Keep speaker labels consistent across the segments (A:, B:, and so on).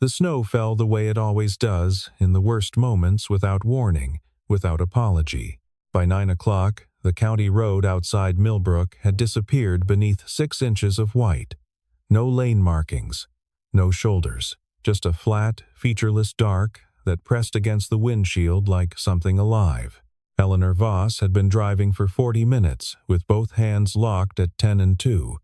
A: The snow fell the way it always does, in the worst moments, without warning, without apology. By 9 o'clock, the county road outside Millbrook had disappeared beneath 6 inches of white. No lane markings, no shoulders, just a flat, featureless dark that pressed against the windshield like something alive. Eleanor Voss had been driving for 40 minutes, with both hands locked at 10 and 2,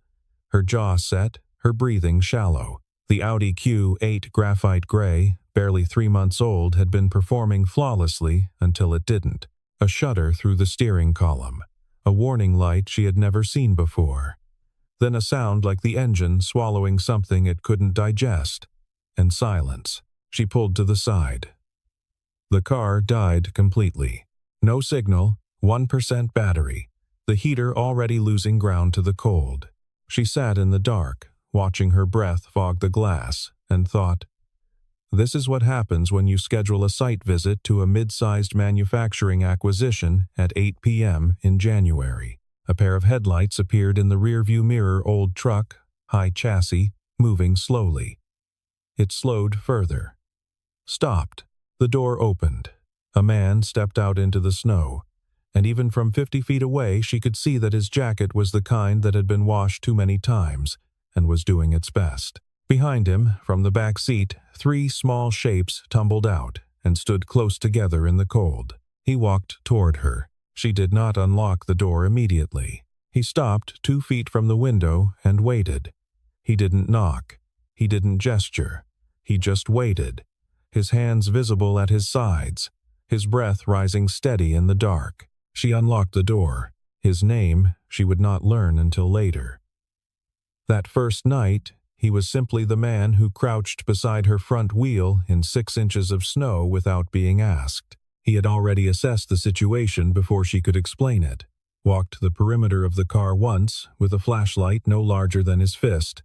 A: her jaw set, her breathing shallow. The Audi Q8 graphite gray, barely 3 months old, had been performing flawlessly until it didn't. A shudder through the steering column, a warning light she had never seen before. Then a sound like the engine swallowing something it couldn't digest, and silence. She pulled to the side. The car died completely. No signal, 1% battery, the heater already losing ground to the cold. She sat in the dark, watching her breath fog the glass, and thought, this is what happens when you schedule a site visit to a mid-sized manufacturing acquisition at 8 p.m. in January. A pair of headlights appeared in the rearview mirror. Old truck, high chassis, moving slowly. It slowed further. Stopped. The door opened. A man stepped out into the snow, and even from 50 feet away she could see that his jacket was the kind that had been washed too many times and was doing its best. Behind him, from the back seat, 3 small shapes tumbled out and stood close together in the cold. He walked toward her. She did not unlock the door immediately. He stopped 2 feet from the window and waited. He didn't knock. He didn't gesture. He just waited, his hands visible at his sides, his breath rising steady in the dark. She unlocked the door. His name she would not learn until later. That first night, he was simply the man who crouched beside her front wheel in 6 inches of snow without being asked. He had already assessed the situation before she could explain it, walked the perimeter of the car once with a flashlight no larger than his fist,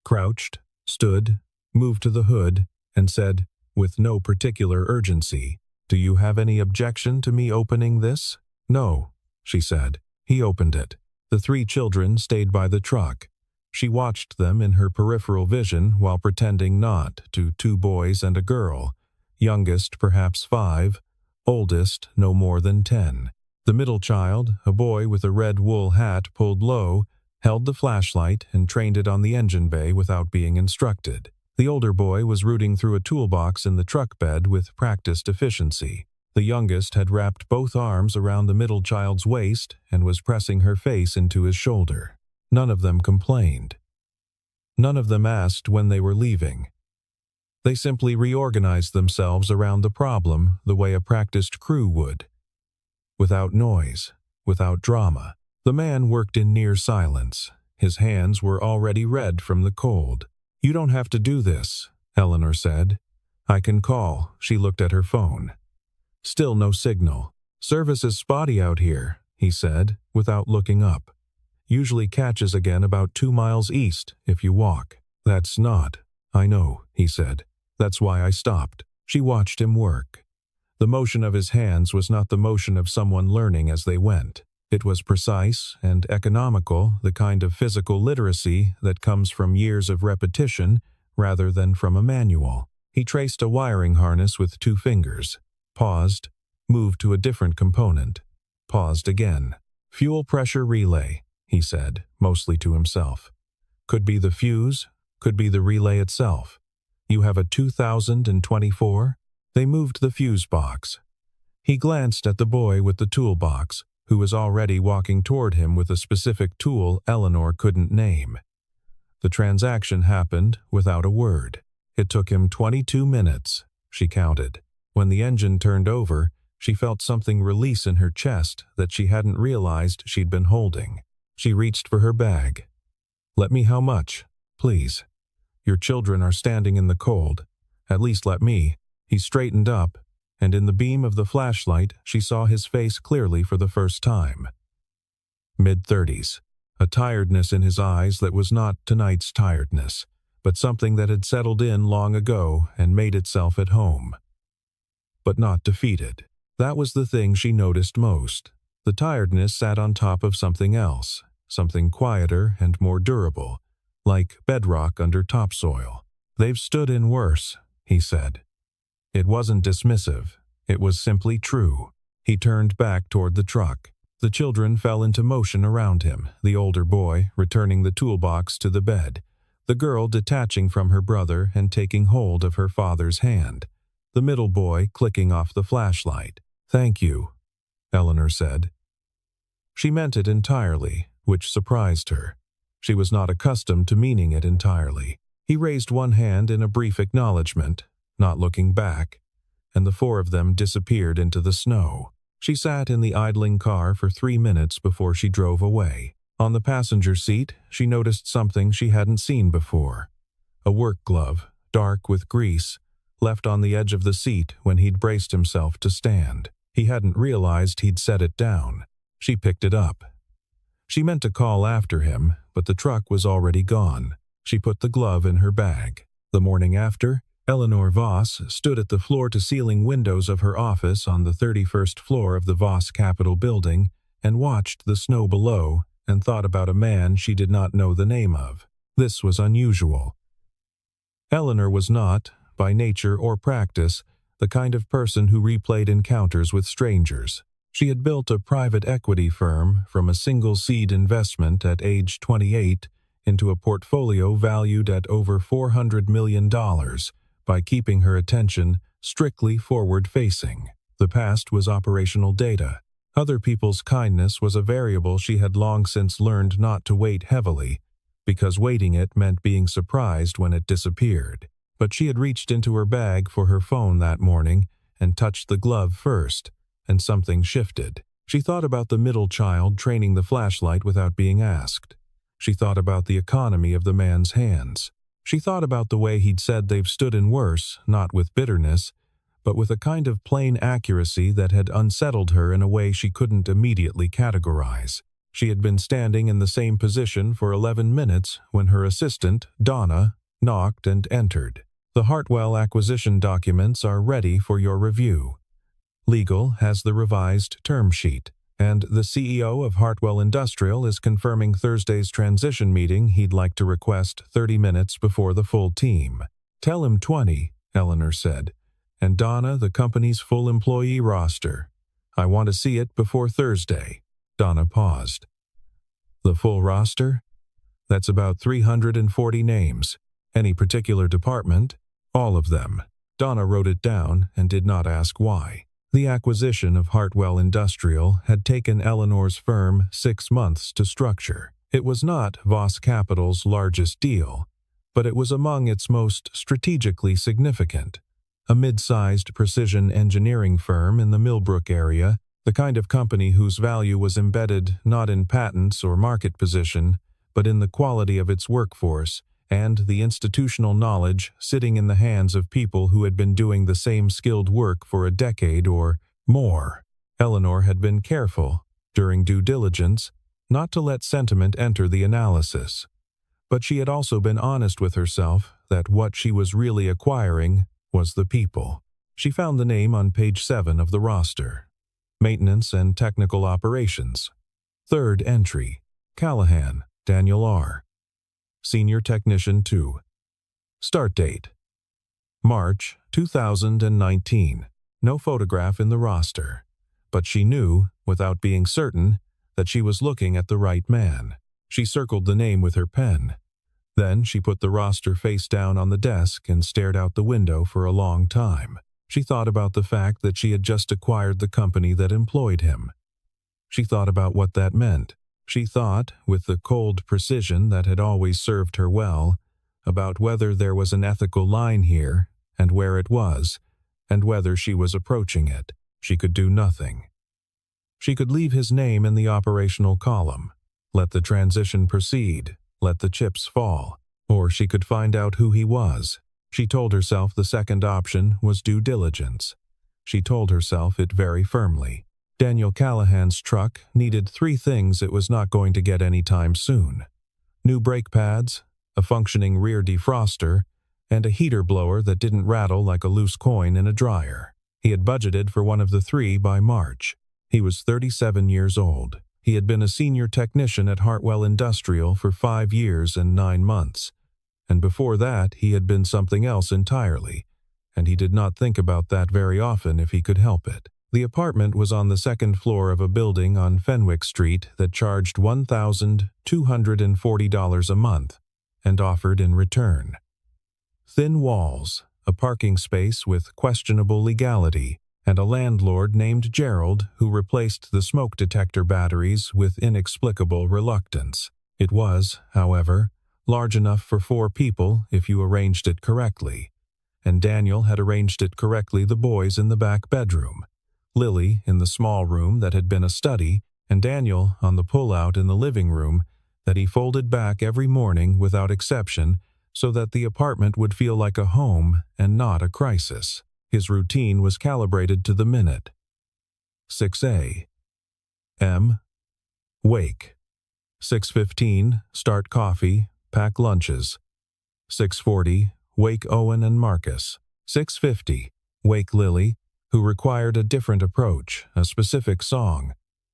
A: crouched, stood, moved to the hood, and said, with no particular urgency, "Do you have any objection to me opening this?" "No," she said. He opened it. The 3 children stayed by the truck. She watched them in her peripheral vision while pretending not to. 2 boys and a girl, youngest perhaps 5, oldest no more than 10. The middle child, a boy with a red wool hat pulled low, held the flashlight and trained it on the engine bay without being instructed. The older boy was rooting through a toolbox in the truck bed with practiced efficiency. The youngest had wrapped both arms around the middle child's waist and was pressing her face into his shoulder. None of them complained. None of them asked when they were leaving. They simply reorganized themselves around the problem the way a practiced crew would. Without noise, without drama. The man worked in near silence. His hands were already red from the cold. "You don't have to do this," Eleanor said. "I can call." She looked at her phone. Still no signal. "Service is spotty out here," he said, without looking up. "Usually catches again about 2 miles east if you walk." "That's not." "I know," he said. "That's why I stopped." She watched him work. The motion of his hands was not the motion of someone learning as they went. It was precise and economical, the kind of physical literacy that comes from years of repetition rather than from a manual. He traced a wiring harness with 2 fingers, paused, moved to a different component, paused again. "Fuel pressure relay," he said, mostly to himself. "Could be the fuse, could be the relay itself. You have a 2024? They moved the fuse box. He glanced at the boy with the toolbox, who was already walking toward him with a specific tool Eleanor couldn't name. The transaction happened without a word. It took him 22 minutes, she counted. When the engine turned over, she felt something release in her chest that she hadn't realized she'd been holding. She reached for her bag. "Let me how much, please? Your children are standing in the cold. At least let me." He straightened up, and in the beam of the flashlight she saw his face clearly for the first time. Mid-30s, a tiredness in his eyes that was not tonight's tiredness, but something that had settled in long ago and made itself at home. But not defeated. That was the thing she noticed most. The tiredness sat on top of something else, something quieter and more durable, like bedrock under topsoil. "They've stood in worse," he said. It wasn't dismissive. It was simply true. He turned back toward the truck. The children fell into motion around him, the older boy returning the toolbox to the bed, the girl detaching from her brother and taking hold of her father's hand, the middle boy clicking off the flashlight. "Thank you," Eleanor said. She meant it entirely, which surprised her. She was not accustomed to meaning it entirely. He raised one hand in a brief acknowledgement, not looking back, and the four of them disappeared into the snow. She sat in the idling car for 3 minutes before she drove away. On the passenger seat, she noticed something she hadn't seen before. A work glove, dark with grease, left on the edge of the seat when he'd braced himself to stand. He hadn't realized he'd set it down. She picked it up. She meant to call after him, but the truck was already gone. She put the glove in her bag. The morning after, Eleanor Voss stood at the floor-to-ceiling windows of her office on the 31st floor of the Voss Capitol building and watched the snow below and thought about a man she did not know the name of. This was unusual. Eleanor was not, by nature or practice, the kind of person who replayed encounters with strangers. She had built a private equity firm from a single seed investment at age 28 into a portfolio valued at over $400 million by keeping her attention strictly forward-facing. The past was operational data. Other people's kindness was a variable she had long since learned not to weight heavily, because weighting it meant being surprised when it disappeared. But she had reached into her bag for her phone that morning and touched the glove first, and something shifted. She thought about the middle child training the flashlight without being asked. She thought about the economy of the man's hands. She thought about the way he'd said they've stood in worse, not with bitterness, but with a kind of plain accuracy that had unsettled her in a way she couldn't immediately categorize. She had been standing in the same position for 11 minutes when her assistant, Donna, knocked and entered. "The Hartwell acquisition documents are ready for your review. Legal has the revised term sheet, and the CEO of Hartwell Industrial is confirming Thursday's transition meeting he'd like to request 30 minutes before the full team." "Tell him 20, Eleanor said, "and Donna the company's full employee roster. I want to see it before Thursday." Donna paused. "The full roster? That's about 340 names. Any particular department?" "All of them." Donna wrote it down and did not ask why. The acquisition of Hartwell Industrial had taken Eleanor's firm 6 months to structure. It was not Voss Capital's largest deal, but it was among its most strategically significant. A mid-sized precision engineering firm in the Millbrook area, the kind of company whose value was embedded not in patents or market position, but in the quality of its workforce and the institutional knowledge sitting in the hands of people who had been doing the same skilled work for a decade or more. Eleanor had been careful, during due diligence, not to let sentiment enter the analysis. But she had also been honest with herself that what she was really acquiring was the people. She found the name on page 7 of the roster. Maintenance and Technical Operations. Third entry. Callahan, Daniel R. Senior Technician 2. Start date: March 2019. No photograph in the roster, but she knew, without being certain, that she was looking at the right man. She circled the name with her pen. Then she put the roster face down on the desk and stared out the window for a long time. She thought about the fact that she had just acquired the company that employed him. She thought about what that meant. She thought, with the cold precision that had always served her well, about whether there was an ethical line here, and where it was, and whether she was approaching it. She could do nothing. She could leave his name in the operational column, let the transition proceed, let the chips fall, or she could find out who he was. She told herself the second option was due diligence. She told herself it very firmly. Daniel Callahan's truck needed 3 things it was not going to get anytime soon: new brake pads, a functioning rear defroster, and a heater blower that didn't rattle like a loose coin in a dryer. He had budgeted for one of the 3 by March. He was 37 years old. He had been a senior technician at Hartwell Industrial for 5 years and 9 months. And before that, he had been something else entirely. and he did not think about that very often if he could help it. The apartment was on the second floor of a building on Fenwick Street that charged $1,240 a month and offered in return thin walls, a parking space with questionable legality, and a landlord named Gerald who replaced the smoke detector batteries with inexplicable reluctance. It was, however, large enough for 4 people if you arranged it correctly, and Daniel had arranged it correctly the boys in the back bedroom, Lily in the small room that had been a study, and Daniel on the pull-out in the living room that he folded back every morning without exception so that the apartment would feel like a home and not a crisis. His routine was calibrated to the minute. 6 a.m. Wake. 6:15, start coffee, pack lunches. 6:40, wake Owen and Marcus. 6:50, wake Lily, who required a different approach, a specific song.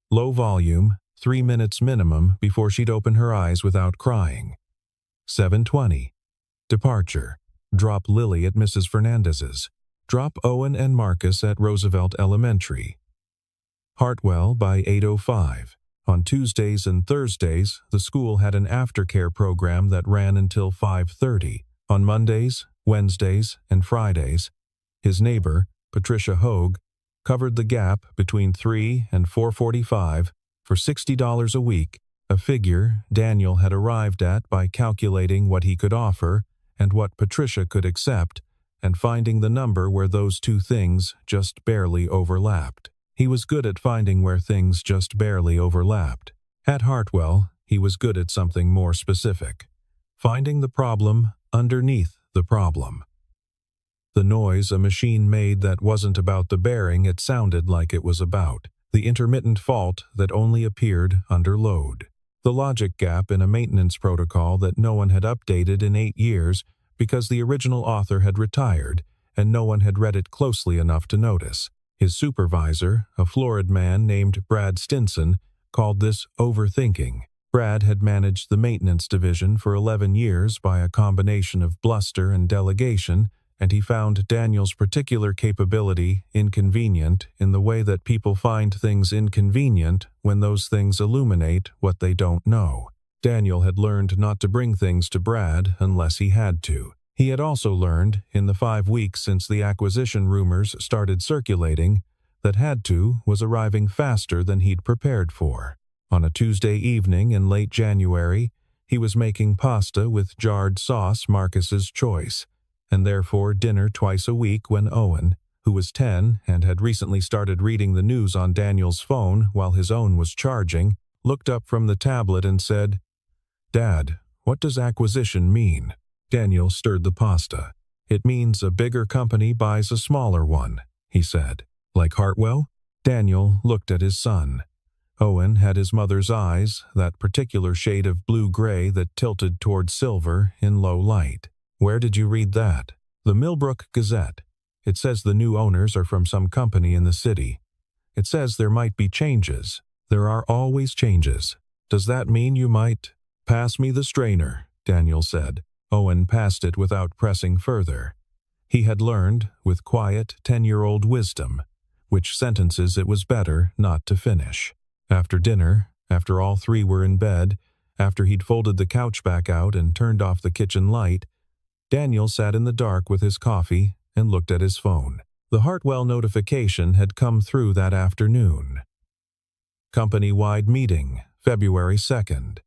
A: Low volume, 3 minutes minimum before she'd open her eyes without crying. 7:20, departure. Drop Lily at Mrs. Fernandez's. Drop Owen and Marcus at Roosevelt Elementary. Hartwell by 8:05. On Tuesdays and Thursdays, the school had an aftercare program that ran until 5:30. On Mondays, Wednesdays, and Fridays, his neighbor, Patricia Hogue, covered the gap between 3 and 4:45 for $60 a week, a figure Daniel had arrived at by calculating what he could offer and what Patricia could accept, and finding the number where those two things just barely overlapped. He was good at finding where things just barely overlapped. At Hartwell, he was good at something more specific, finding the problem underneath the problem. The noise a machine made that wasn't about the bearing it sounded like it was about, the intermittent fault that only appeared under load. The logic gap in a maintenance protocol that no one had updated in 8 years because the original author had retired and no one had read it closely enough to notice. His supervisor, a florid man named Brad Stinson, called this overthinking. Brad had managed the maintenance division for 11 years by a combination of bluster and delegation, and he found Daniel's particular capability inconvenient in the way that people find things inconvenient when those things illuminate what they don't know. Daniel had learned not to bring things to Brad unless he had to. He had also learned, in the 5 weeks since the acquisition rumors started circulating, that had to was arriving faster than he'd prepared for. On a Tuesday evening in late January, he was making pasta with jarred sauce Marcus's choice, and therefore dinner twice a week when Owen, who was 10 and had recently started reading the news on Daniel's phone while his own was charging, looked up from the tablet and said, "Dad, what does acquisition mean?" Daniel stirred the pasta. "It means a bigger company buys a smaller one," he said. "Like Hartwell?" Daniel looked at his son. Owen had his mother's eyes, that particular shade of blue-gray that tilted toward silver in low light. "Where did you read that?" "The Millbrook Gazette. It says the new owners are from some company in the city. It says there might be changes. There are always changes. Does that mean you might—" "Pass me the strainer," Daniel said. Owen passed it without pressing further. He had learned, with quiet 10-year-old wisdom, which sentences it was better not to finish. After dinner, after all 3 were in bed, after he'd folded the couch back out and turned off the kitchen light, Daniel sat in the dark with his coffee and looked at his phone. The Hartwell notification had come through that afternoon. Company-wide meeting, February 2nd.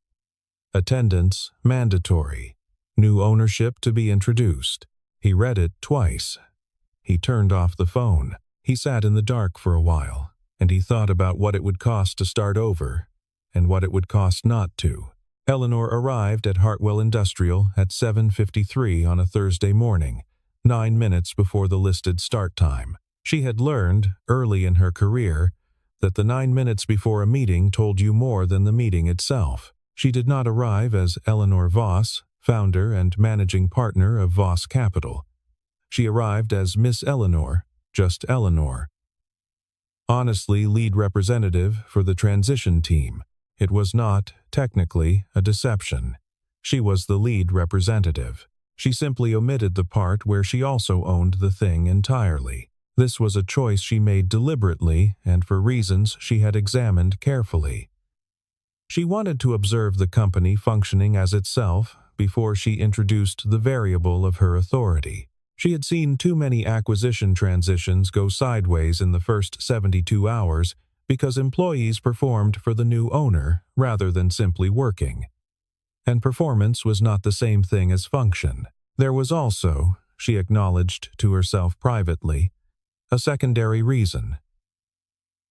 A: Attendance mandatory. New ownership to be introduced. He read it twice. He turned off the phone. He sat in the dark for a while, and he thought about what it would cost to start over and what it would cost not to. Eleanor arrived at Hartwell Industrial at 7:53 on a Thursday morning, 9 minutes before the listed start time. She had learned, early in her career, that the 9 minutes before a meeting told you more than the meeting itself. She did not arrive as Eleanor Voss, founder and managing partner of Voss Capital. She arrived as Miss Eleanor, just Eleanor. Honestly, lead representative for the transition team. It was not, technically, a deception. She was the lead representative. She simply omitted the part where she also owned the thing entirely. This was a choice she made deliberately and for reasons she had examined carefully. She wanted to observe the company functioning as itself before she introduced the variable of her authority. She had seen too many acquisition transitions go sideways in the first 72 hours because employees performed for the new owner rather than simply working. And performance was not the same thing as function. There was also, she acknowledged to herself privately, a secondary reason.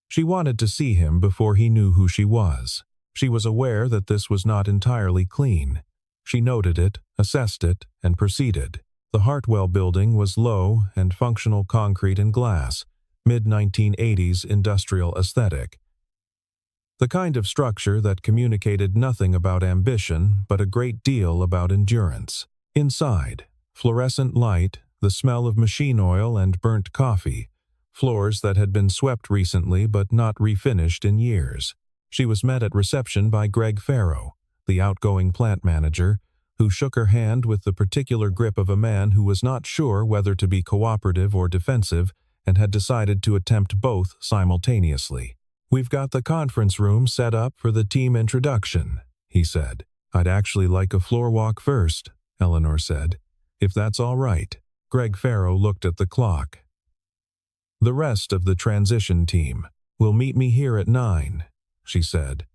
A: She wanted to see him before he knew who she was. She was aware that this was not entirely clean. She noted it, assessed it, and proceeded. The Hartwell building was low and functional concrete and glass, mid-1980s industrial aesthetic. The kind of structure that communicated nothing about ambition but a great deal about endurance. Inside, fluorescent light, the smell of machine oil and burnt coffee, floors that had been swept recently but not refinished in years. She was met at reception by Greg Farrow, the outgoing plant manager, who shook her hand with the particular grip of a man who was not sure whether to be cooperative or defensive and had decided to attempt both simultaneously. "We've got the conference room set up for the team introduction," he said. "I'd actually like a floor walk first," Eleanor said. "If that's all right." Greg Farrow looked at the clock. "The rest of the transition team will meet me here at 9, she said.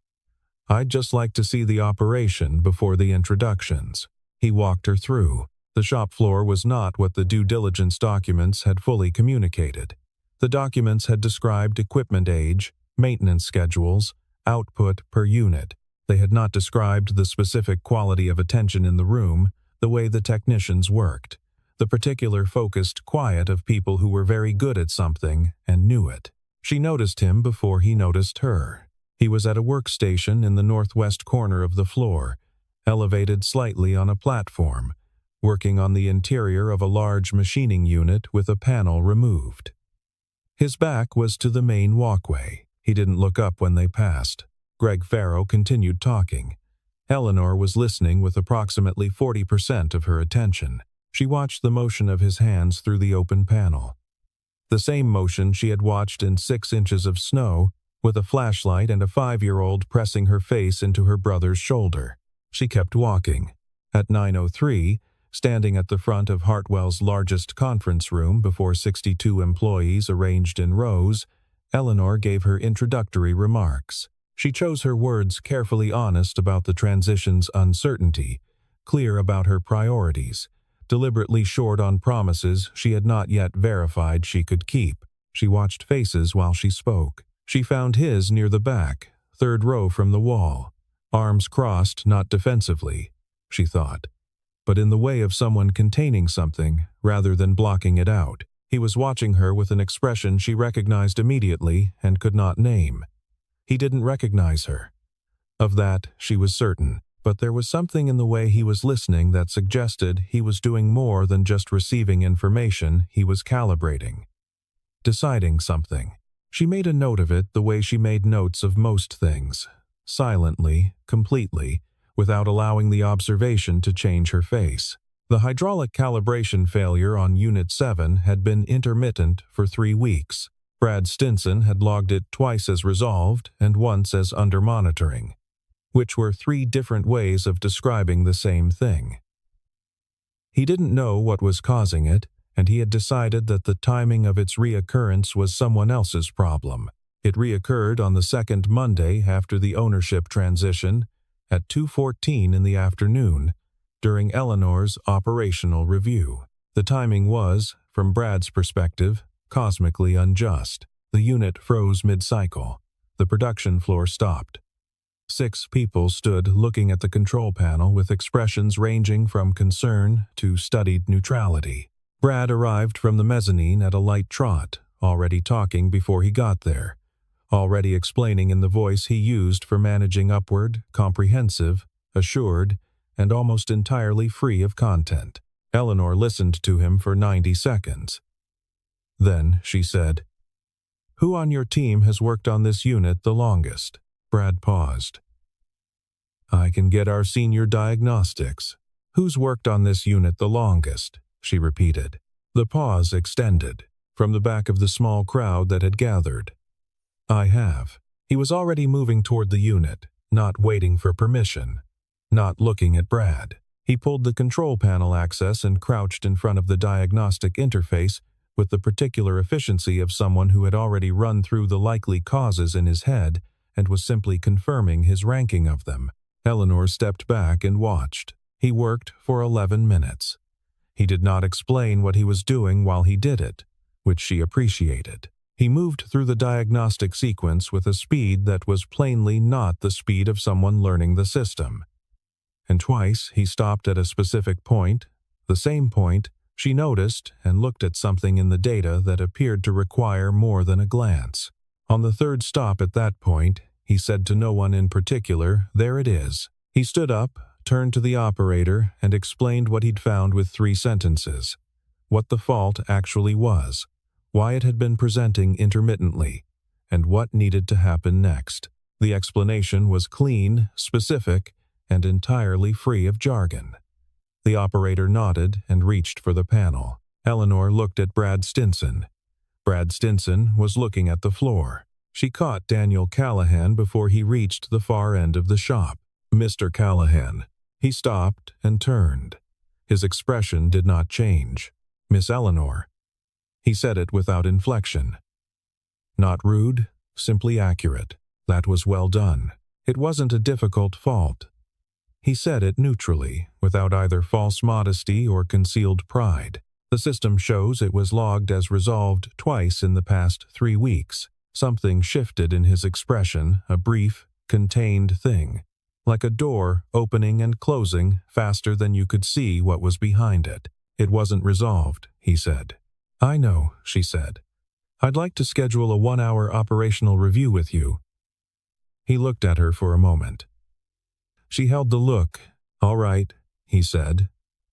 A: "I'd just like to see the operation before the introductions." He walked her through. The shop floor was not what the due diligence documents had fully communicated. The documents had described equipment age, maintenance schedules, output per unit. They had not described the specific quality of attention in the room, the way the technicians worked, the particular focused quiet of people who were very good at something and knew it. She noticed him before he noticed her. He was at a workstation in the northwest corner of the floor, elevated slightly on a platform, working on the interior of a large machining unit with a panel removed. His back was to the main walkway. He didn't look up when they passed. Greg Farrow continued talking. Eleanor was listening with approximately 40% of her attention. She watched the motion of his hands through the open panel. The same motion she had watched in 6 inches of snow, with a flashlight and a 5-year-old pressing her face into her brother's shoulder. She kept walking. At 9:03, standing at the front of Hartwell's largest conference room before 62 employees arranged in rows, Eleanor gave her introductory remarks. She chose her words carefully, honest about the transition's uncertainty, clear about her priorities, deliberately short on promises she had not yet verified she could keep. She watched faces while she spoke. She found his near the back, 3rd row from the wall, arms crossed not defensively, she thought, but in the way of someone containing something rather than blocking it out. He was watching her with an expression she recognized immediately and could not name. He didn't recognize her. Of that, she was certain, but there was something in the way he was listening that suggested he was doing more than just receiving information. He was calibrating, deciding something. She made a note of it the way she made notes of most things, silently, completely, without allowing the observation to change her face. The hydraulic calibration failure on Unit 7 had been intermittent for 3 weeks. Brad Stinson had logged it twice as resolved and once as under monitoring, which were 3 different ways of describing the same thing. He didn't know what was causing it, and he had decided that the timing of its reoccurrence was someone else's problem. It reoccurred on the 2nd Monday after the ownership transition, at 2:14 in the afternoon, during Eleanor's operational review. The timing was, from Brad's perspective, cosmically unjust. The unit froze mid-cycle. The production floor stopped. 6 people stood looking at the control panel with expressions ranging from concern to studied neutrality. Brad arrived from the mezzanine at a light trot, already talking before he got there, already explaining in the voice he used for managing upward, comprehensive, assured, and almost entirely free of content. Eleanor listened to him for 90 seconds. Then she said, "Who on your team has worked on this unit the longest?" Brad paused. "I can get our senior diagnostics." "Who's worked on this unit the longest?" she repeated. The pause extended from the back of the small crowd that had gathered. "I have." He was already moving toward the unit, not waiting for permission, not looking at Brad. He pulled the control panel access and crouched in front of the diagnostic interface with the particular efficiency of someone who had already run through the likely causes in his head and was simply confirming his ranking of them. Eleanor stepped back and watched. He worked for 11 minutes. He did not explain what he was doing while he did it, which she appreciated. He moved through the diagnostic sequence with a speed that was plainly not the speed of someone learning the system. And twice he stopped at a specific point, the same point she noticed, and looked at something in the data that appeared to require more than a glance. On the third stop at that point, he said to no one in particular, "There it is." He stood up, turned to the operator, and explained what he'd found with 3 sentences. What the fault actually was, why it had been presenting intermittently, and what needed to happen next. The explanation was clean, specific, and entirely free of jargon. The operator nodded and reached for the panel. Eleanor looked at Brad Stinson. Brad Stinson was looking at the floor. She caught Daniel Callahan before he reached the far end of the shop. "Mr. Callahan." He stopped and turned. His expression did not change. "Miss Eleanor." He said it without inflection. Not rude, simply accurate. That was well done. It wasn't a difficult fault. He said it neutrally, without either false modesty or concealed pride. The system shows it was logged as resolved twice in the past 3 weeks. Something shifted in his expression, a brief, contained thing, like a door opening and closing faster than you could see what was behind it. "It wasn't resolved," he said. "I know," she said. "I'd like to schedule a 1-hour operational review with you." He looked at her for a moment. She held the look. "All right," he said,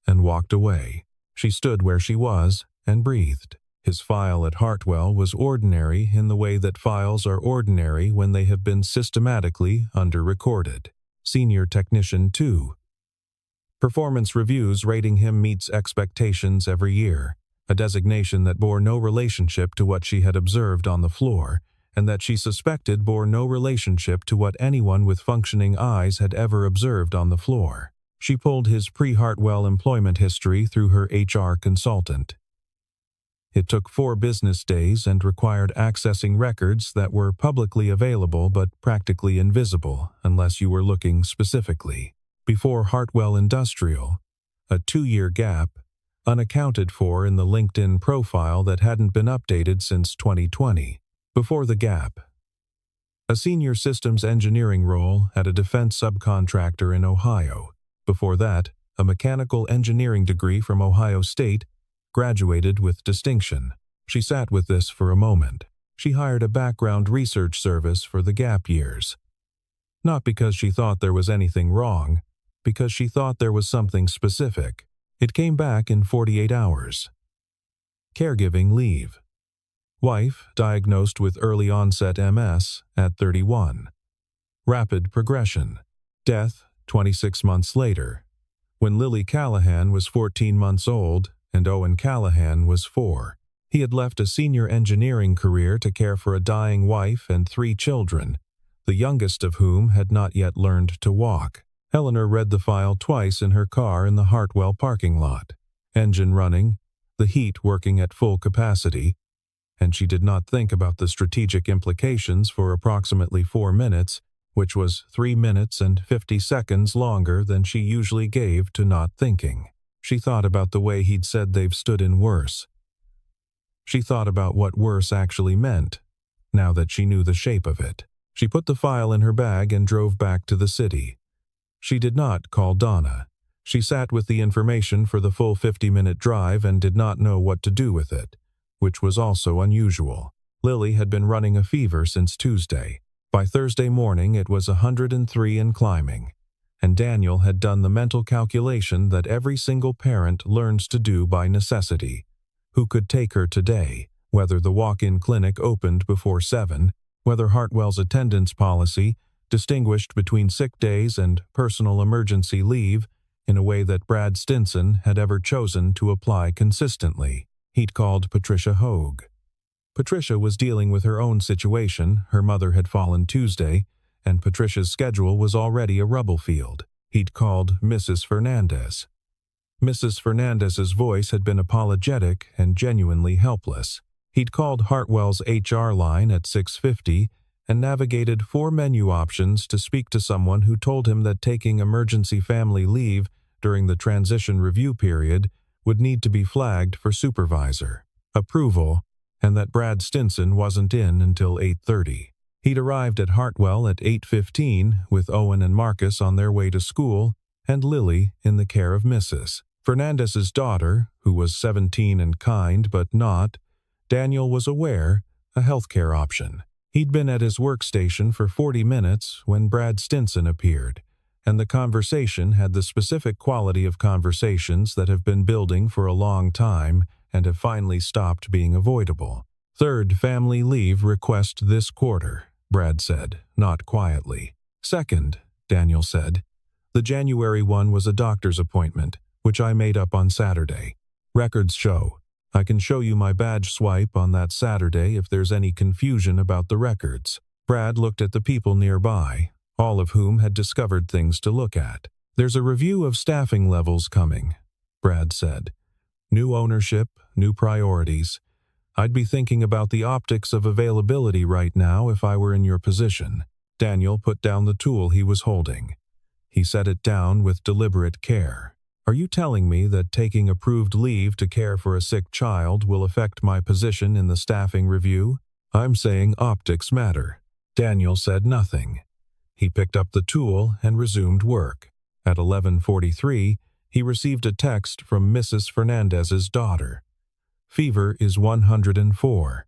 A: and walked away. She stood where she was and breathed. His file at Hartwell was ordinary in the way that files are ordinary when they have been systematically under-recorded. Senior Technician 2. Performance reviews rating him meets expectations every year, a designation that bore no relationship to what she had observed on the floor, and that she suspected bore no relationship to what anyone with functioning eyes had ever observed on the floor. She pulled his pre-Hartwell employment history through her HR consultant. It took 4 business days and required accessing records that were publicly available but practically invisible unless you were looking specifically. Before Hartwell Industrial, a 2-year gap, unaccounted for in the LinkedIn profile that hadn't been updated since 2020. Before the gap, a senior systems engineering role at a defense subcontractor in Ohio. Before that, a mechanical engineering degree from Ohio State, graduated with distinction. She sat with this for a moment. She hired a background research service for the gap years. Not because she thought there was anything wrong, because she thought there was something specific. It came back in 48 hours. Caregiving leave. Wife diagnosed with early onset MS at 31. Rapid progression. Death 26 months later, when Lily Callahan was 14 months old and Owen Callahan was 4. He had left a senior engineering career to care for a dying wife and 3 children, the youngest of whom had not yet learned to walk. Eleanor read the file twice in her car in the Hartwell parking lot. Engine running, the heat working at full capacity, and she did not think about the strategic implications for approximately 4 minutes, which was 3 minutes and 50 seconds longer than she usually gave to not thinking. She thought about the way he'd said they've stood in worse. She thought about what worse actually meant, now that she knew the shape of it. She put the file in her bag and drove back to the city. She did not call Donna. She sat with the information for the full 50-minute drive and did not know what to do with it, which was also unusual. Lily had been running a fever since Tuesday. By Thursday morning it was 103 and climbing, and Daniel had done the mental calculation that every single parent learns to do by necessity. Who could take her today, whether the walk-in clinic opened before 7, whether Hartwell's attendance policy, distinguished between sick days and personal emergency leave, in a way that Brad Stinson had ever chosen to apply consistently. He'd called Patricia Hogue. Patricia was dealing with her own situation. Her mother had fallen Tuesday, and Patricia's schedule was already a rubble field. He'd called Mrs. Fernandez. Mrs. Fernandez's voice had been apologetic and genuinely helpless. He'd called Hartwell's HR line at 6:50 and navigated 4 menu options to speak to someone who told him that taking emergency family leave during the transition review period would need to be flagged for supervisor approval, and that Brad Stinson wasn't in until 8:30. He'd arrived at Hartwell at 8:15 with Owen and Marcus on their way to school and Lily in the care of Mrs. Fernandez's daughter, who was 17 and kind but not, Daniel was aware, a healthcare option. He'd been at his workstation for 40 minutes when Brad Stinson appeared, and the conversation had the specific quality of conversations that have been building for a long time and have finally stopped being avoidable. "Third family leave request this quarter," Brad said, not quietly. "Second," Daniel said. "The January one was a doctor's appointment, which I made up on Saturday. Records show. I can show you my badge swipe on that Saturday if there's any confusion about the records." Brad looked at the people nearby, all of whom had discovered things to look at. "There's a review of staffing levels coming," Brad said. "New ownership, new priorities. I'd be thinking about the optics of availability right now if I were in your position." Daniel put down the tool he was holding. He set it down with deliberate care. "Are you telling me that taking approved leave to care for a sick child will affect my position in the staffing review?" "I'm saying optics matter." Daniel said nothing. He picked up the tool and resumed work. At 11:43, he received a text from Mrs. Fernandez's daughter. "Fever is 104.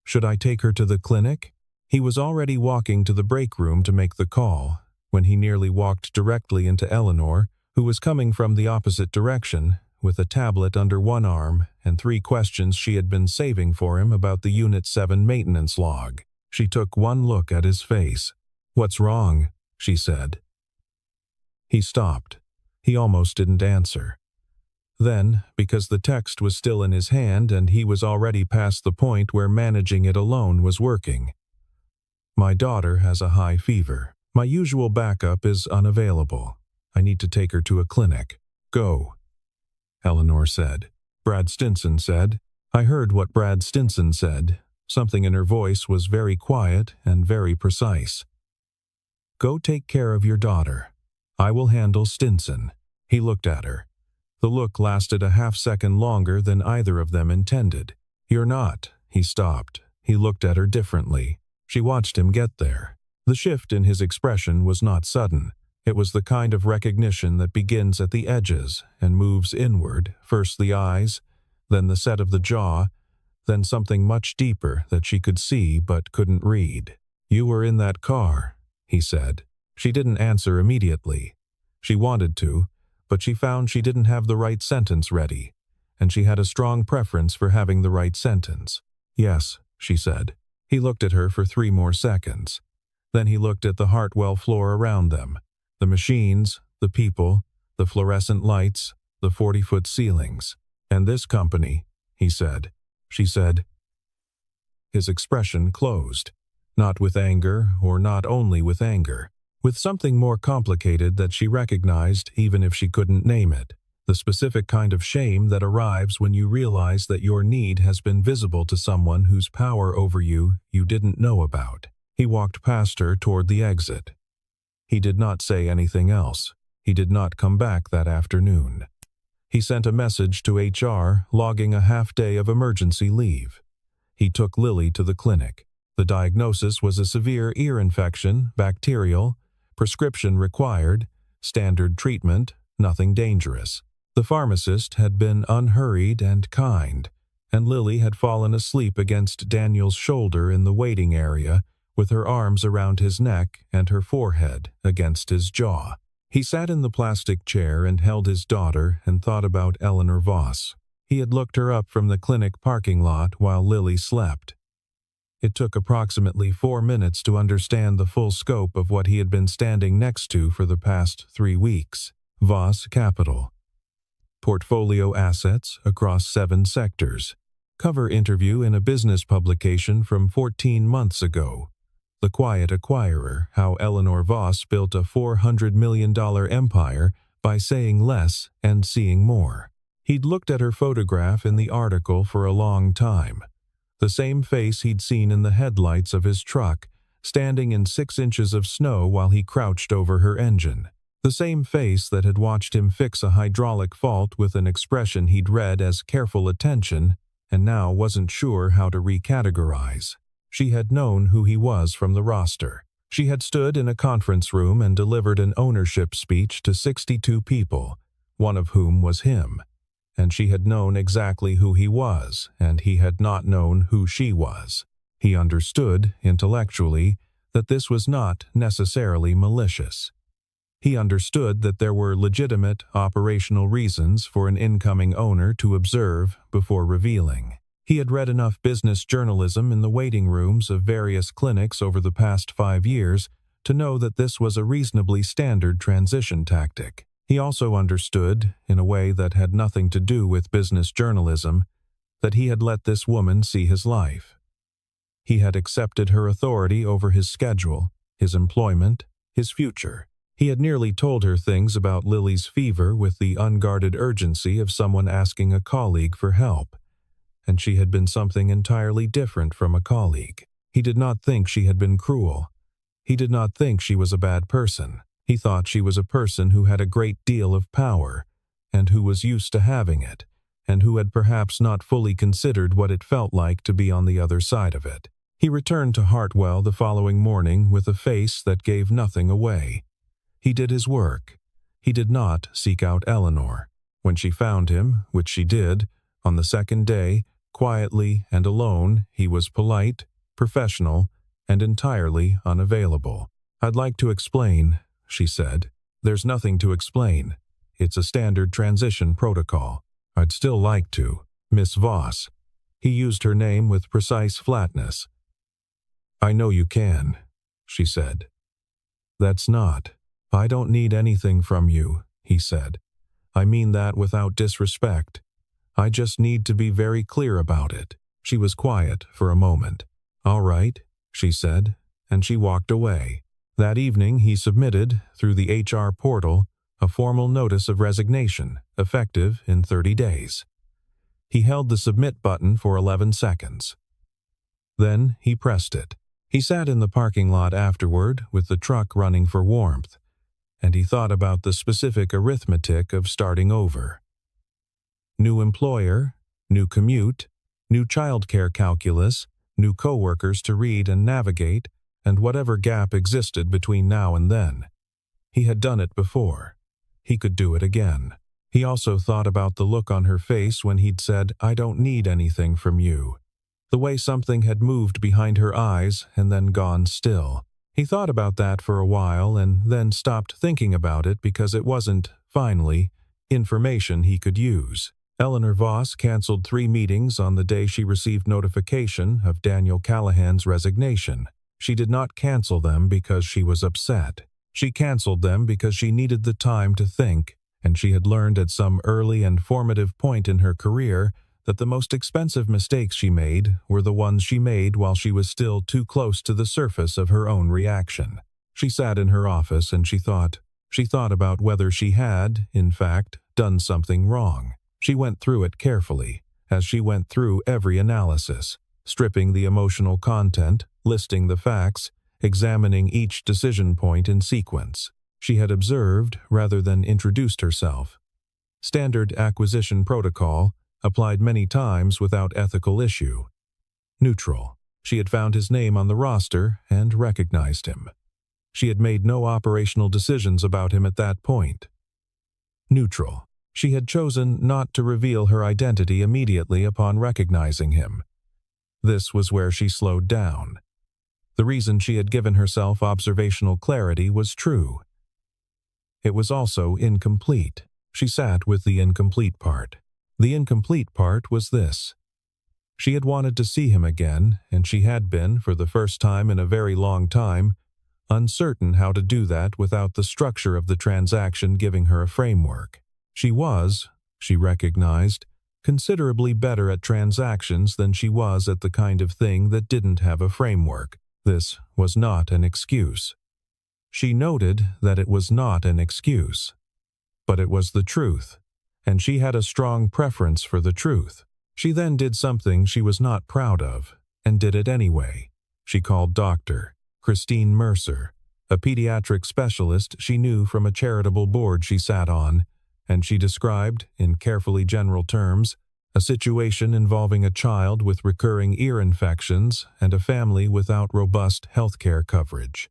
A: Should I take her to the clinic?" He was already walking to the break room to make the call when he nearly walked directly into Eleanor, who was coming from the opposite direction, with a tablet under one arm and 3 questions she had been saving for him about the Unit 7 maintenance log. She took one look at his face. "What's wrong?" she said. He stopped. He almost didn't answer. Then, because the text was still in his hand and he was already past the point where managing it alone was working. "My daughter has a high fever. My usual backup is unavailable. I need to take her to a clinic." "Go," Eleanor said. Brad Stinson said. I heard what Brad Stinson said. Something in her voice was very quiet and very precise. "Go take care of your daughter. I will handle Stinson." He looked at her. The look lasted a half-second longer than either of them intended. "You're not." He stopped. He looked at her differently. She watched him get there. The shift in his expression was not sudden. It was the kind of recognition that begins at the edges and moves inward, first the eyes, then the set of the jaw, then something much deeper that she could see but couldn't read. "You were in that car," he said. She didn't answer immediately. She wanted to, but she found she didn't have the right sentence ready, and she had a strong preference for having the right sentence. "Yes," she said. He looked at her for 3 more seconds. Then he looked at the Hartwell floor around them, the machines, the people, the fluorescent lights, the 40-foot ceilings. "And this company," he said. She said. His expression closed, not with anger or not only with anger, with something more complicated that she recognized even if she couldn't name it, the specific kind of shame that arrives when you realize that your need has been visible to someone whose power over you didn't know about. He walked past her toward the exit. He did not say anything else. He did not come back that afternoon. He sent a message to HR logging a half-day of emergency leave. He took Lily to the clinic. The diagnosis was a severe ear infection, bacterial, prescription required, standard treatment, nothing dangerous. The pharmacist had been unhurried and kind, and Lily had fallen asleep against Daniel's shoulder in the waiting area, with her arms around his neck and her forehead against his jaw. He sat in the plastic chair and held his daughter and thought about Eleanor Voss. He had looked her up from the clinic parking lot while Lily slept. It took approximately 4 minutes to understand the full scope of what he had been standing next to for the past 3 weeks. Voss Capital. Portfolio assets across 7 sectors. Cover interview in a business publication from 14 months ago. The Quiet Acquirer, how Eleanor Voss built a $400 million empire by saying less and seeing more. He'd looked at her photograph in the article for a long time. The same face he'd seen in the headlights of his truck, standing in 6 inches of snow while he crouched over her engine. The same face that had watched him fix a hydraulic fault with an expression he'd read as careful attention and now wasn't sure how to recategorize. She had known who he was from the roster. She had stood in a conference room and delivered an ownership speech to 62 people, one of whom was him. And she had known exactly who he was, and he had not known who she was. He understood, intellectually, that this was not necessarily malicious. He understood that there were legitimate operational reasons for an incoming owner to observe before revealing. He had read enough business journalism in the waiting rooms of various clinics over the past 5 years to know that this was a reasonably standard transition tactic. He also understood, in a way that had nothing to do with business journalism, that he had let this woman see his life. He had accepted her authority over his schedule, his employment, his future. He had nearly told her things about Lily's fever with the unguarded urgency of someone asking a colleague for help, and she had been something entirely different from a colleague. He did not think she had been cruel. He did not think she was a bad person. He thought she was a person who had a great deal of power, and who was used to having it, and who had perhaps not fully considered what it felt like to be on the other side of it. He returned to Hartwell the following morning with a face that gave nothing away. He did his work. He did not seek out Eleanor. When she found him, which she did, on the second day, quietly and alone, he was polite, professional, and entirely unavailable. "I'd like to explain," she said. "There's nothing to explain. It's a standard transition protocol. I'd still like to. Miss Voss." He used her name with precise flatness. "I know you can," she said. "That's not. I don't need anything from you," he said. "I mean that without disrespect. I just need to be very clear about it." She was quiet for a moment. "All right," she said, and she walked away. That evening he submitted, through the HR portal, a formal notice of resignation, effective in 30 days. He held the submit button for 11 seconds. Then he pressed it. He sat in the parking lot afterward with the truck running for warmth, and he thought about the specific arithmetic of starting over. New employer, new commute, new childcare calculus, new coworkers to read and navigate, and whatever gap existed between now and then. He had done it before. He could do it again. He also thought about the look on her face when he'd said, "I don't need anything from you." The way something had moved behind her eyes and then gone still. He thought about that for a while and then stopped thinking about it because it wasn't, finally, information he could use. Eleanor Voss canceled 3 meetings on the day she received notification of Daniel Callahan's resignation. She did not cancel them because she was upset. She canceled them because she needed the time to think, and she had learned at some early and formative point in her career that the most expensive mistakes she made were the ones she made while she was still too close to the surface of her own reaction. She sat in her office and she thought about whether she had, in fact, done something wrong. She went through it carefully, as she went through every analysis, stripping the emotional content, listing the facts, examining each decision point in sequence. She had observed rather than introduced herself. Standard acquisition protocol, applied many times without ethical issue. Neutral. She had found his name on the roster and recognized him. She had made no operational decisions about him at that point. Neutral. She had chosen not to reveal her identity immediately upon recognizing him. This was where she slowed down. The reason she had given herself observational clarity was true. It was also incomplete. She sat with the incomplete part. The incomplete part was this. She had wanted to see him again, and she had been, for the first time in a very long time, uncertain how to do that without the structure of the transaction giving her a framework. She recognized, considerably better at transactions than she was at the kind of thing that didn't have a framework. This was not an excuse. She noted that it was not an excuse. But it was the truth, and she had a strong preference for the truth. She then did something she was not proud of, and did it anyway. She called Dr. Christine Mercer, a pediatric specialist she knew from a charitable board she sat on, and she described, in carefully general terms, a situation involving a child with recurring ear infections and a family without robust healthcare coverage.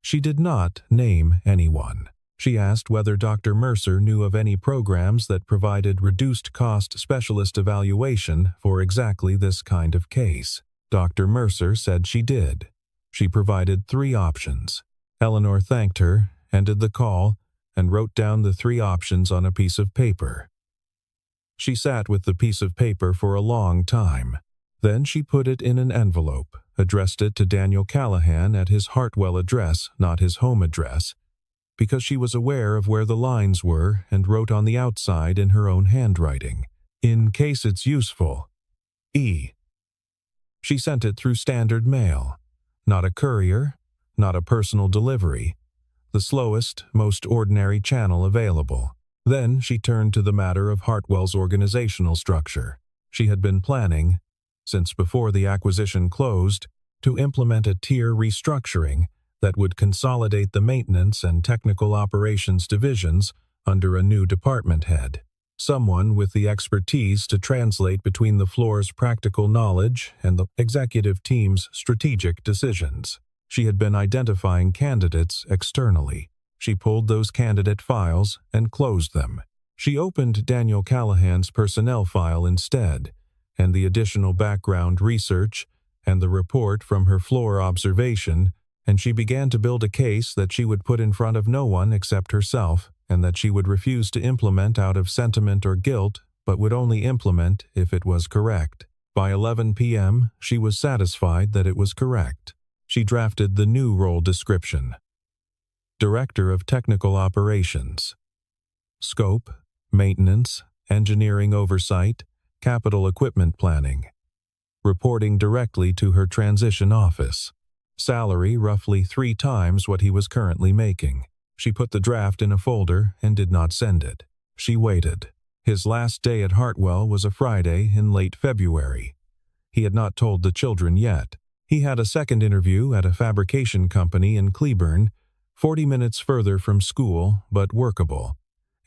A: She did not name anyone. She asked whether Dr. Mercer knew of any programs that provided reduced-cost specialist evaluation for exactly this kind of case. Dr. Mercer said she did. She provided 3 options. Eleanor thanked her, ended the call, and wrote down the 3 options on a piece of paper. She sat with the piece of paper for a long time. Then she put it in an envelope, addressed it to Daniel Callahan at his Hartwell address, not his home address, because she was aware of where the lines were and wrote on the outside in her own handwriting, "In case it's useful. E." She sent it through standard mail. Not a courier, not a personal delivery. The slowest, most ordinary channel available. Then she turned to the matter of Hartwell's organizational structure. She had been planning, since before the acquisition closed, to implement a tier restructuring that would consolidate the maintenance and technical operations divisions under a new department head. Someone with the expertise to translate between the floor's practical knowledge and the executive team's strategic decisions. She had been identifying candidates externally. She pulled those candidate files and closed them. She opened Daniel Callahan's personnel file instead, and the additional background research and the report from her floor observation, and she began to build a case that she would put in front of no one except herself, and that she would refuse to implement out of sentiment or guilt, but would only implement if it was correct. By 11 p.m., she was satisfied that it was correct. She drafted the new role description. Director of Technical Operations. Scope, maintenance, engineering oversight, capital equipment planning. Reporting directly to her transition office. Salary roughly 3 times what he was currently making. She put the draft in a folder and did not send it. She waited. His last day at Hartwell was a Friday in late February. He had not told the children yet. He had a second interview at a fabrication company in Cleburne, 40 minutes further from school but workable,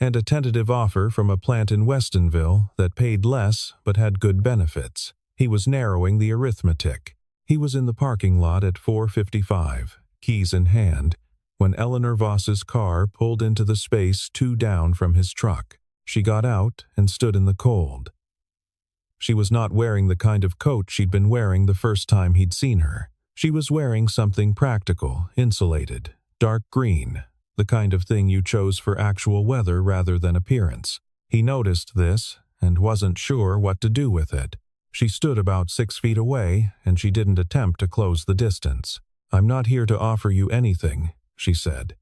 A: and a tentative offer from a plant in Westonville that paid less but had good benefits. He was narrowing the arithmetic. He was in the parking lot at 4:55, keys in hand, when Eleanor Voss's car pulled into the space 2 down from his truck. She got out and stood in the cold. She was not wearing the kind of coat she'd been wearing the first time he'd seen her. She was wearing something practical, insulated, dark green, the kind of thing you chose for actual weather rather than appearance. He noticed this and wasn't sure what to do with it. She stood about 6 feet away, and she didn't attempt to close the distance. "I'm not here to offer you anything," she said.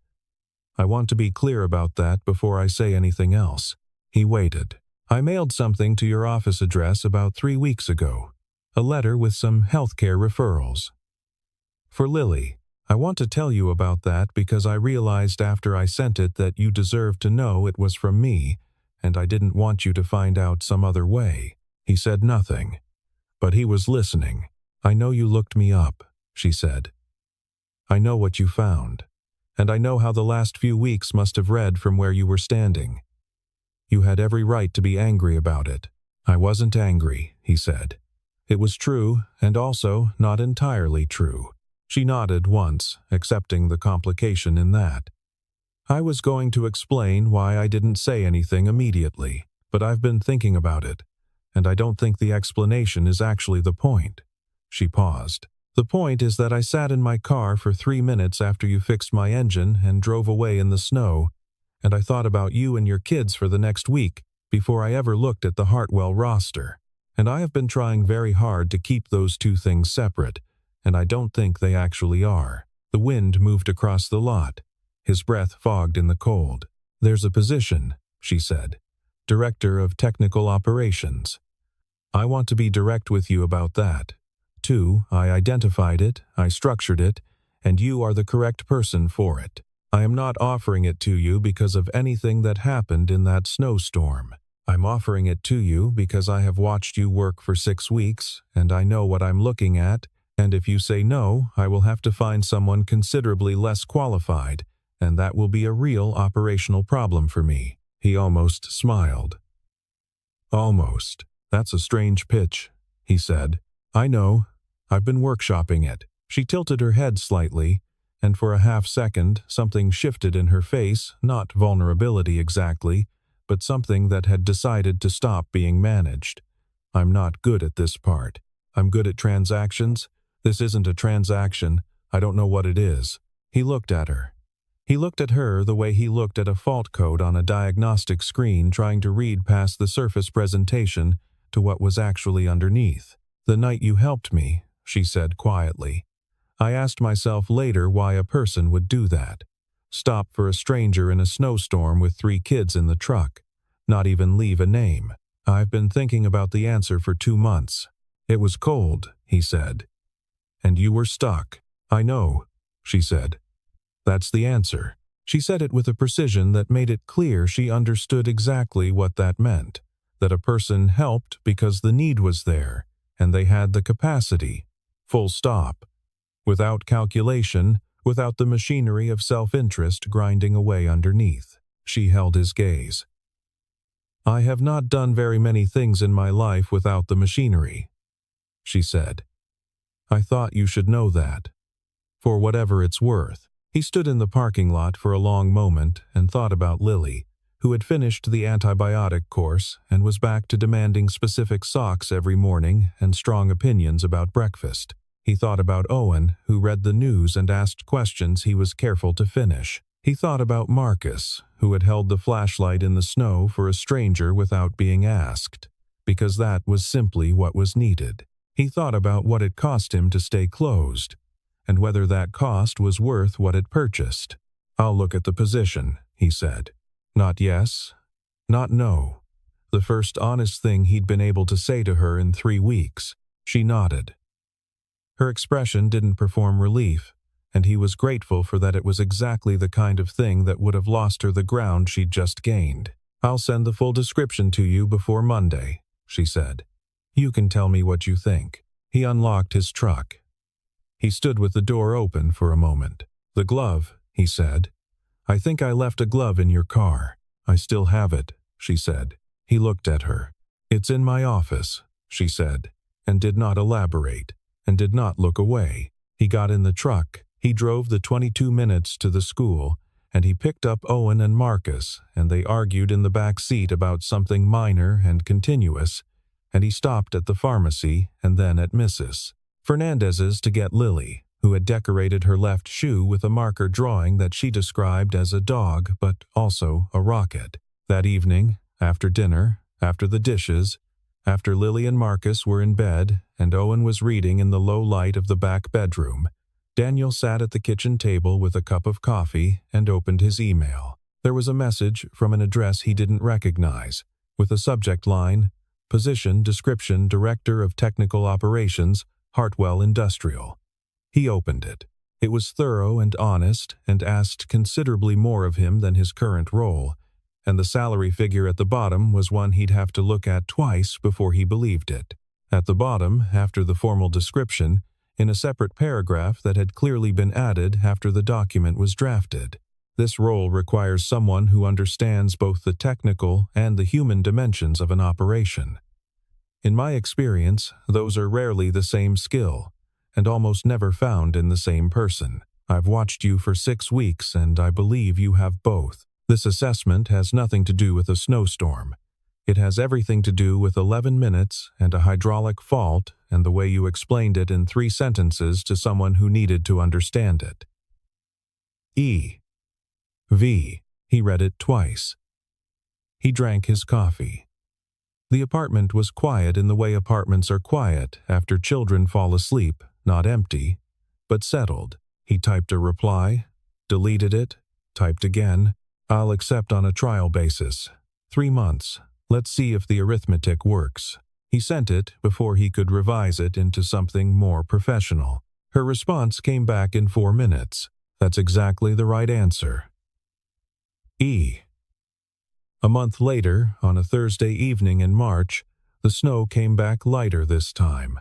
A: "I want to be clear about that before I say anything else." He waited. "I mailed something to your office address about 3 weeks ago. A letter with some healthcare referrals. For Lily. I want to tell you about that because I realized after I sent it that you deserved to know it was from me, and I didn't want you to find out some other way." He said nothing, but he was listening. "I know you looked me up," she said. "I know what you found, and I know how the last few weeks must have read from where you were standing. You had every right to be angry about it." "I wasn't angry," he said. "It was true, and also not entirely true." She nodded once, accepting the complication in that. "I was going to explain why I didn't say anything immediately, but I've been thinking about it, and I don't think the explanation is actually the point." She paused. "The point is that I sat in my car for 3 minutes after you fixed my engine and drove away in the snow, and I thought about you and your kids for the next week before I ever looked at the Hartwell roster. And I have been trying very hard to keep those 2 things separate, and I don't think they actually are. The wind moved across the lot. His breath fogged in the cold. "There's a position," she said. "Director of Technical Operations. I want to be direct with you about that. 2, I identified it, I structured it, and you are the correct person for it. I am not offering it to you because of anything that happened in that snowstorm. I'm offering it to you because I have watched you work for 6 weeks, and I know what I'm looking at, and if you say no, I will have to find someone considerably less qualified, and that will be a real operational problem for me." He almost smiled. "Almost. That's a strange pitch," he said. "I know. I've been workshopping it." She tilted her head slightly, and for a half-second something shifted in her face, not vulnerability exactly, but something that had decided to stop being managed. "I'm not good at this part. I'm good at transactions. This isn't a transaction. I don't know what it is." He looked at her. He looked at her the way he looked at a fault code on a diagnostic screen, trying to read past the surface presentation to what was actually underneath. "The night you helped me," she said quietly, "I asked myself later why a person would do that. Stop for a stranger in a snowstorm with 3 kids in the truck. Not even leave a name. I've been thinking about the answer for 2 months. It was cold," he said. "And you were stuck." "I know," she said. "That's the answer." She said it with a precision that made it clear she understood exactly what that meant, that a person helped because the need was there, and they had the capacity. Full stop. Without calculation, without the machinery of self-interest grinding away underneath. She held his gaze. "I have not done very many things in my life without the machinery," she said. "I thought you should know that. For whatever it's worth." He stood in the parking lot for a long moment and thought about Lily, who had finished the antibiotic course and was back to demanding specific socks every morning and strong opinions about breakfast. He thought about Owen, who read the news and asked questions he was careful to finish. He thought about Marcus, who had held the flashlight in the snow for a stranger without being asked, because that was simply what was needed. He thought about what it cost him to stay closed, and whether that cost was worth what it purchased. "I'll look at the position," he said. Not yes, not no. The first honest thing he'd been able to say to her in 3 weeks. She nodded. Her expression didn't perform relief, and he was grateful for that. It was exactly the kind of thing that would have lost her the ground she'd just gained. "I'll send the full description to you before Monday," she said. "You can tell me what you think." He unlocked his truck. He stood with the door open for a moment. "The glove," he said. "I think I left a glove in your car." "I still have it," she said. He looked at her. "It's in my office," she said, and did not elaborate, and did not look away. He got in the truck. He drove the 22 minutes to the school, and he picked up Owen and Marcus, and they argued in the back seat about something minor and continuous, and he stopped at the pharmacy and then at Mrs. Fernandez's to get Lily, who had decorated her left shoe with a marker drawing that she described as a dog but also a rocket. That evening, after dinner, after the dishes, after Lily and Marcus were in bed and Owen was reading in the low light of the back bedroom, Daniel sat at the kitchen table with a cup of coffee and opened his email. There was a message from an address he didn't recognize, with a subject line, "Position Description Director of Technical Operations, Hartwell Industrial." He opened it. It was thorough and honest and asked considerably more of him than his current role, and the salary figure at the bottom was one he'd have to look at twice before he believed it. At the bottom, after the formal description, in a separate paragraph that had clearly been added after the document was drafted, "This role requires someone who understands both the technical and the human dimensions of an operation. In my experience, those are rarely the same skill, and almost never found in the same person. I've watched you for 6 weeks, and I believe you have both. This assessment has nothing to do with a snowstorm. It has everything to do with 11 minutes and a hydraulic fault and the way you explained it in 3 sentences to someone who needed to understand it. E.V. He read it twice. He drank his coffee. The apartment was quiet in the way apartments are quiet after children fall asleep, not empty, but settled. He typed a reply, deleted it, typed again. I'll accept on a trial basis. 3 months. Let's see if the arithmetic works. He sent it before he could revise it into something more professional. Her response came back in 4 minutes. That's exactly the right answer. E. A month later, on a Thursday evening in March, the snow came back lighter this time.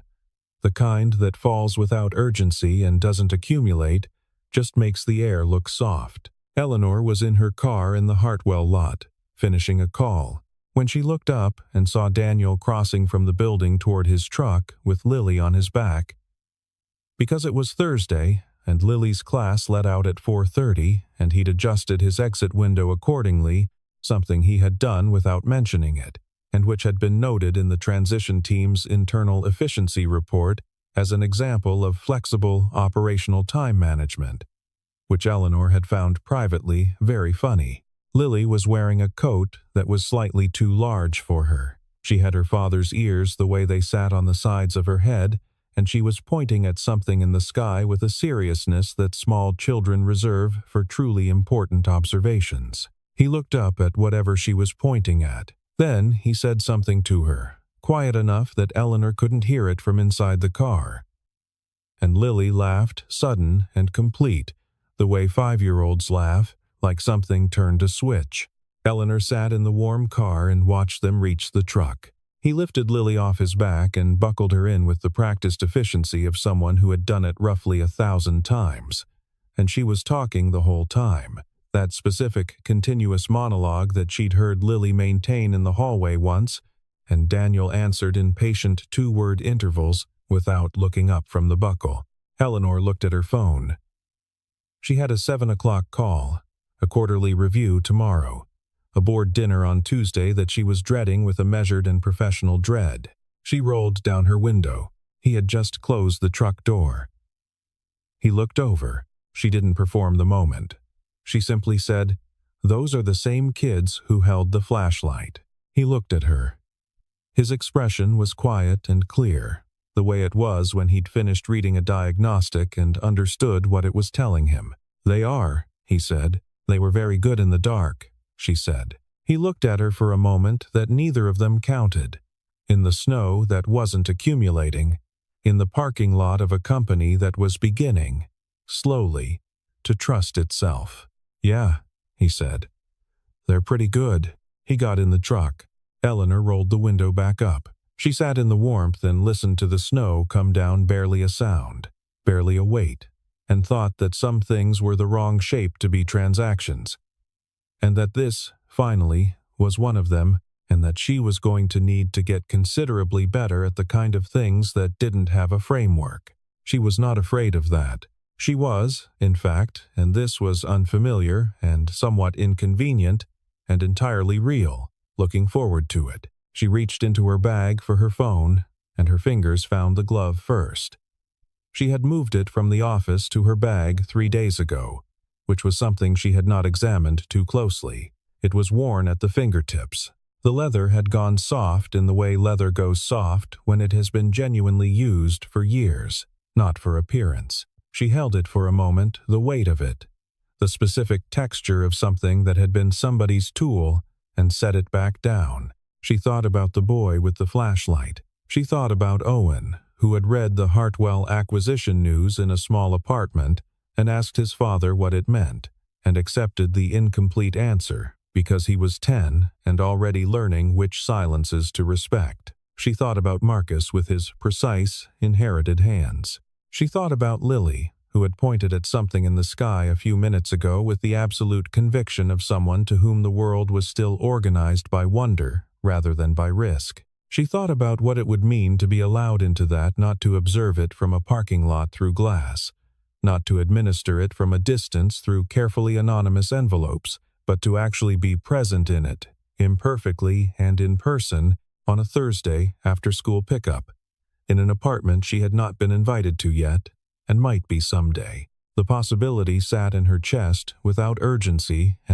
A: The kind that falls without urgency and doesn't accumulate, just makes the air look soft. Eleanor was in her car in the Hartwell lot, finishing a call, when she looked up and saw Daniel crossing from the building toward his truck with Lily on his back. Because it was Thursday, and Lily's class let out at 4:30, and he'd adjusted his exit window accordingly, something he had done without mentioning it, and which had been noted in the transition team's internal efficiency report as an example of flexible operational time management, which Eleanor had found privately very funny. Lily was wearing a coat that was slightly too large for her. She had her father's ears the way they sat on the sides of her head, and she was pointing at something in the sky with a seriousness that small children reserve for truly important observations. He looked up at whatever she was pointing at. Then he said something to her, quiet enough that Eleanor couldn't hear it from inside the car. And Lily laughed, sudden and complete, the way 5-year-olds laugh, like something turned a switch. Eleanor sat in the warm car and watched them reach the truck. He lifted Lily off his back and buckled her in with the practiced efficiency of someone who had done it roughly 1,000 times. And she was talking the whole time. That specific, continuous monologue that she'd heard Lily maintain in the hallway once, and Daniel answered in patient 2-word intervals without looking up from the buckle. Eleanor looked at her phone. She had a 7 o'clock call, a quarterly review tomorrow, a board dinner on Tuesday that she was dreading with a measured and professional dread. She rolled down her window. He had just closed the truck door. He looked over. She didn't perform the moment. She simply said, "Those are the same kids who held the flashlight." He looked at her. His expression was quiet and clear, the way it was when he'd finished reading a diagnostic and understood what it was telling him. "They are," he said. "They were very good in the dark," she said. He looked at her for a moment that neither of them counted. In the snow that wasn't accumulating, in the parking lot of a company that was beginning, slowly, to trust itself. "Yeah," he said. "They're pretty good." He got in the truck. Eleanor rolled the window back up. She sat in the warmth and listened to the snow come down, barely a sound, barely a weight, and thought that some things were the wrong shape to be transactions, and that this, finally, was one of them, and that she was going to need to get considerably better at the kind of things that didn't have a framework. She was not afraid of that. She was, in fact, and this was unfamiliar and somewhat inconvenient and entirely real, looking forward to it. She reached into her bag for her phone, and her fingers found the glove first. She had moved it from the office to her bag 3 days ago, which was something she had not examined too closely. It was worn at the fingertips. The leather had gone soft in the way leather goes soft when it has been genuinely used for years, not for appearance. She held it for a moment, the weight of it, the specific texture of something that had been somebody's tool, and set it back down. She thought about the boy with the flashlight. She thought about Owen, who had read the Hartwell acquisition news in a small apartment and asked his father what it meant, and accepted the incomplete answer because he was 10 and already learning which silences to respect. She thought about Marcus with his precise, inherited hands. She thought about Lily, who had pointed at something in the sky a few minutes ago with the absolute conviction of someone to whom the world was still organized by wonder rather than by risk. She thought about what it would mean to be allowed into that, not to observe it from a parking lot through glass, not to administer it from a distance through carefully anonymous envelopes, but to actually be present in it, imperfectly and in person, on a Thursday after school pickup, in an apartment she had not been invited to yet, and might be someday. The possibility sat in her chest without urgency and